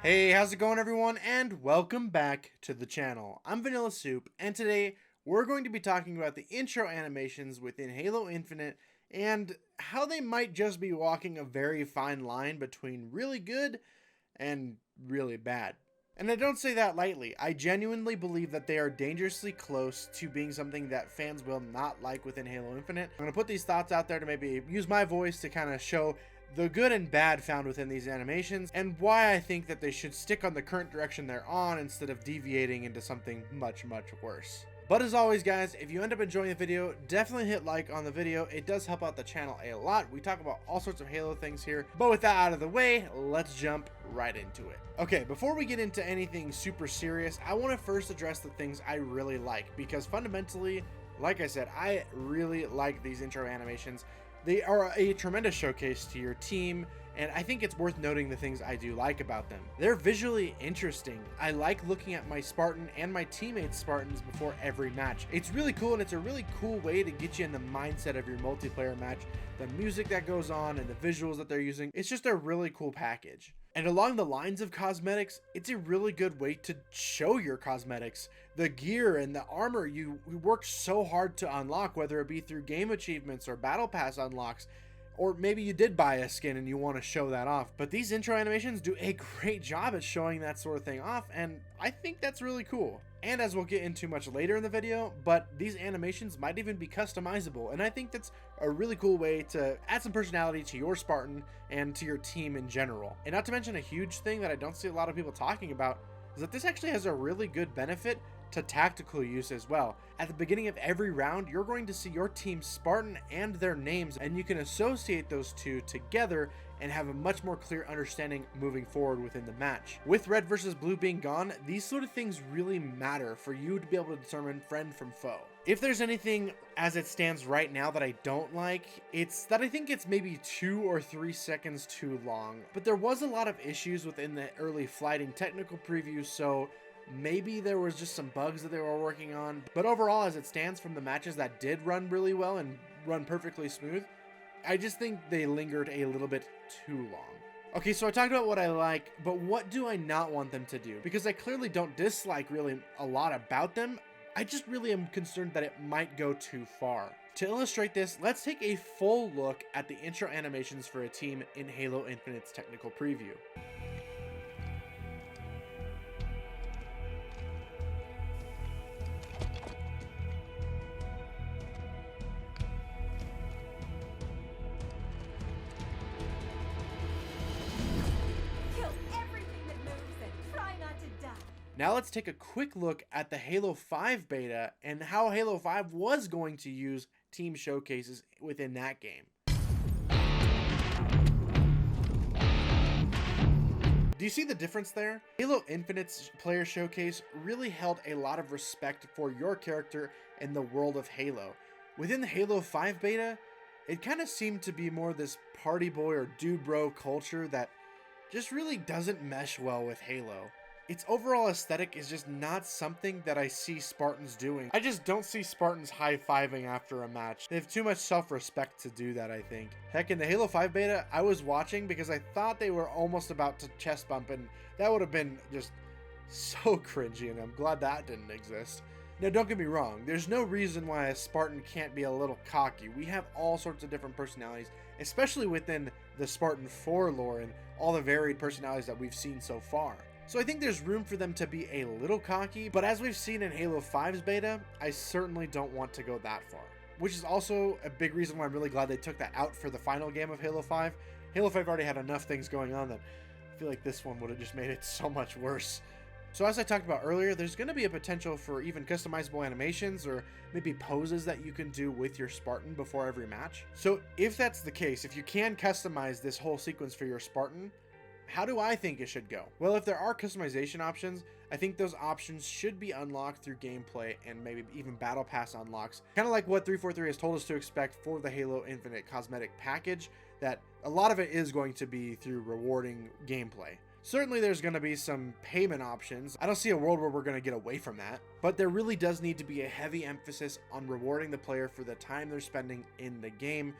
Hey, how's it going everyone, and welcome back to the channel. I'm Vanilla Soup, and today we're going to be talking about the intro animations within Halo Infinite and how they might just be walking a very fine line between really good and really bad. And I don't say that lightly. I genuinely believe that they are dangerously close to being something that fans will not like within Halo Infinite. I'm going to put these thoughts out there to maybe use my voice to kind of show the good and bad found within these animations, and why I think that they should stick on the current direction they're on instead of deviating into something much worse. But as always guys, if you end up enjoying the video, definitely hit like on the video. It does help out the channel a lot. We talk about all sorts of Halo things here. But with that out of the way, let's jump right into it. Okay, before we get into anything super serious, I want to first address the things I really like, because fundamentally, like I said, I really like these intro animations. They are a tremendous showcase to your team, and I think it's worth noting the things I do like about them. They're visually interesting. I like looking at my Spartan and my teammates' Spartans before every match. It's really cool, and it's a really cool way to get you in the mindset of your multiplayer match. The music that goes on and the visuals that they're using, it's just a really cool package. And along the lines of cosmetics, it's a really good way to show your cosmetics. The gear and the armor you worked so hard to unlock, whether it be through game achievements or battle pass unlocks, or maybe you did buy a skin and you want to show that off. But these intro animations do a great job at showing that sort of thing off, and I think that's really cool. And as we'll get into much later in the video, but these animations might even be customizable, and I think that's a really cool way to add some personality to your Spartan and to your team in general. And not to mention, a huge thing that I don't see a lot of people talking about is that this actually has a really good benefit to tactical use as well. At the beginning of every round, you're going to see your team's Spartan and their names, and you can associate those two together and have a much more clear understanding moving forward within the match. With red versus blue being gone, these sort of things really matter for you to be able to determine friend from foe. If there's anything as it stands right now that I don't like, it's that I think it's maybe 2 or 3 seconds too long. But there was a lot of issues within the early flighting technical preview, so maybe there was just some bugs that they were working on. But overall, as it stands, from the matches that did run really well and run perfectly smooth, I just think they lingered a little bit too long. Okay, so I talked about what I like, but what do I not want them to do? Because I clearly don't dislike really a lot about them. I just really am concerned that it might go too far. To illustrate this, let's take a full look at the intro animations for a team in Halo Infinite's technical preview. Now let's take a quick look at the Halo 5 beta and how Halo 5 was going to use team showcases within that game. Do you see the difference there? Halo Infinite's player showcase really held a lot of respect for your character in the world of Halo. Within the Halo 5 beta, it kind of seemed to be more this party boy or dude bro culture that just really doesn't mesh well with Halo. Its overall aesthetic is just not something that I see Spartans doing. I just don't see Spartans high-fiving after a match. They have too much self-respect to do that, I think. Heck, in the Halo 5 beta, I was watching because I thought they were almost about to chest bump, and that would have been just so cringy, and I'm glad that didn't exist. Now, don't get me wrong, there's no reason why a Spartan can't be a little cocky. We have all sorts of different personalities, especially within the Spartan 4 lore and all the varied personalities that we've seen so far. So I think there's room for them to be a little cocky, but as we've seen in Halo 5's beta, I certainly don't want to go that far. Which is also a big reason why I'm really glad they took that out for the final game of Halo 5. Halo 5 already had enough things going on that I feel like this one would have just made it so much worse. So as I talked about earlier, there's going to be a potential for even customizable animations or maybe poses that you can do with your Spartan before every match. So if that's the case, if you can customize this whole sequence for your Spartan, how do I think it should go? Well, if there are customization options, I think those options should be unlocked through gameplay and maybe even battle pass unlocks. Kind of like what 343 has told us to expect for the Halo Infinite cosmetic package, that a lot of it is going to be through rewarding gameplay. Certainly there's going to be some payment options. I don't see a world where we're going to get away from that, but there really does need to be a heavy emphasis on rewarding the player for the time they're spending in the game.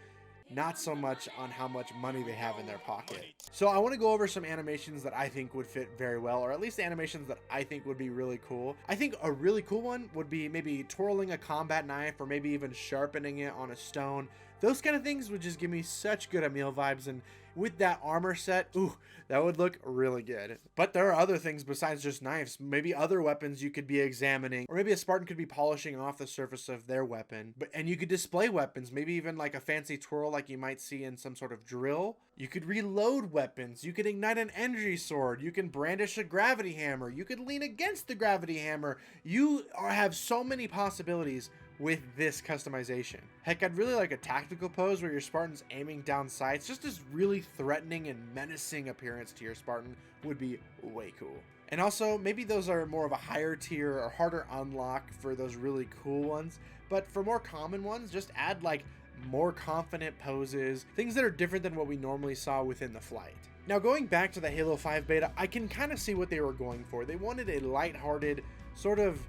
not so much on how much money they have in their pocket. So I want to go over some animations that I think would fit very well, or at least animations that I think would be really cool. I think a really cool one would be maybe twirling a combat knife, or maybe even sharpening it on a stone. Those kind of things would just give me such good Emil vibes, and with that armor set, ooh, that would look really good. But there are other things besides just knives, maybe other weapons you could be examining, or maybe a Spartan could be polishing off the surface of their weapon. And you could display weapons, maybe even like a fancy twirl like you might see in some sort of drill. You could reload weapons, you could ignite an energy sword, you can brandish a gravity hammer, you could lean against the gravity hammer. You have so many possibilities with this customization. Heck, I'd really like a tactical pose where your Spartan's aiming down sights. Just this really threatening and menacing appearance to your Spartan would be way cool. And also, maybe those are more of a higher tier or harder unlock for those really cool ones. But for more common ones, just add like more confident poses, things that are different than what we normally saw within the flight. Now, going back to the Halo 5 beta, I can kind of see what they were going for. They wanted a lighthearted, sort of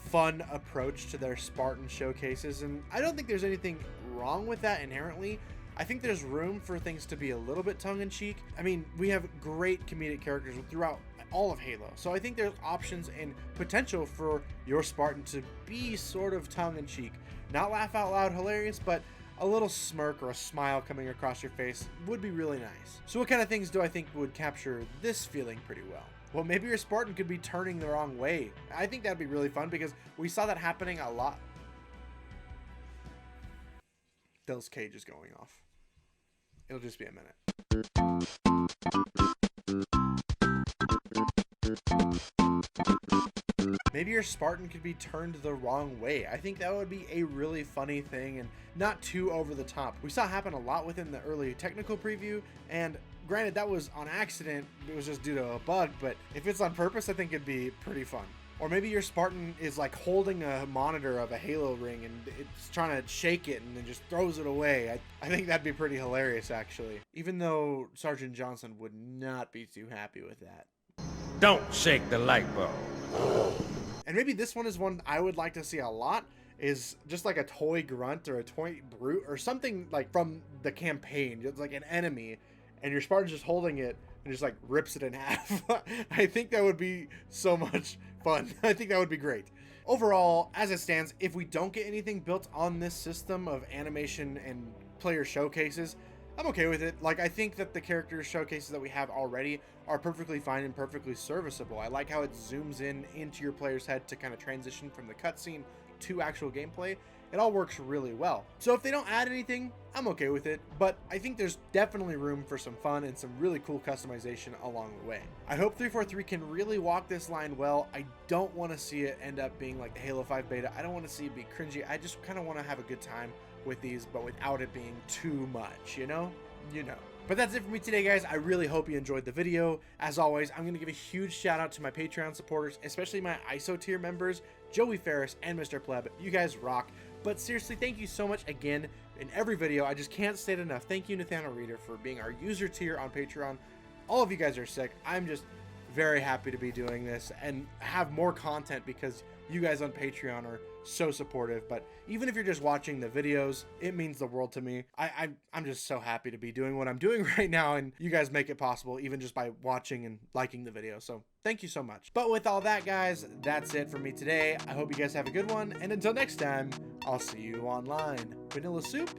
fun approach to their Spartan showcases, and I don't think there's anything wrong with that inherently. I think there's room for things to be a little bit tongue-in-cheek. I mean, we have great comedic characters throughout all of Halo, so I think there's options and potential for your Spartan to be sort of tongue-in-cheek. Not laugh out loud hilarious, but a little smirk or a smile coming across your face would be really nice. So what kind of things do I think would capture this feeling pretty well? Well, maybe your Spartan could be turning the wrong way. I think that'd be really fun because we saw that happening a lot. Bill's cage is going off. It'll just be a minute. Maybe your Spartan could be turned the wrong way. I think that would be a really funny thing and not too over the top. We saw it happen a lot within the early technical preview, and granted, that was on accident. It was just due to a bug, but if it's on purpose, I think it'd be pretty fun. Or maybe your Spartan is like holding a monitor of a Halo ring and it's trying to shake it and then just throws it away. I think that'd be pretty hilarious, actually. Even though Sergeant Johnson would not be too happy with that. Don't shake the light bulb. And maybe this one is one I would like to see a lot, is just like a toy grunt or a toy brute or something like from the campaign. It's like an enemy and your Spartan's just holding it and just like rips it in half. I think that would be so much fun. I think that would be great. Overall, as it stands, if we don't get anything built on this system of animation and player showcases, I'm okay with it. Like, I think that the character showcases that we have already are perfectly fine and perfectly serviceable. I like how it zooms in into your player's head to kind of transition from the cutscene to actual gameplay. It all works really well. So if they don't add anything, I'm okay with it, but I think there's definitely room for some fun and some really cool customization along the way. I hope 343 can really walk this line well. I don't want to see it end up being like the Halo 5 beta. I don't want to see it be cringy. I just kind of want to have a good time with these, but without it being too much, you know? But that's it for me today, guys. I really hope you enjoyed the video. As always, I'm going to give a huge shout out to my Patreon supporters, especially my ISO tier members, Joey Ferris and Mr. Pleb. You guys rock. But seriously, thank you so much again in every video. I just can't state enough. Thank you, Nathaniel Reader, for being our user tier on Patreon. All of you guys are sick. I'm just very happy to be doing this and have more content because you guys on Patreon are so supportive. But even if you're just watching the videos, it means the world to me. I'm just so happy to be doing what I'm doing right now, and you guys make it possible even just by watching and liking the video. So thank you so much. But with all that, guys, that's it for me today. I hope you guys have a good one, and until next time, I'll see you online. Vanilla Soup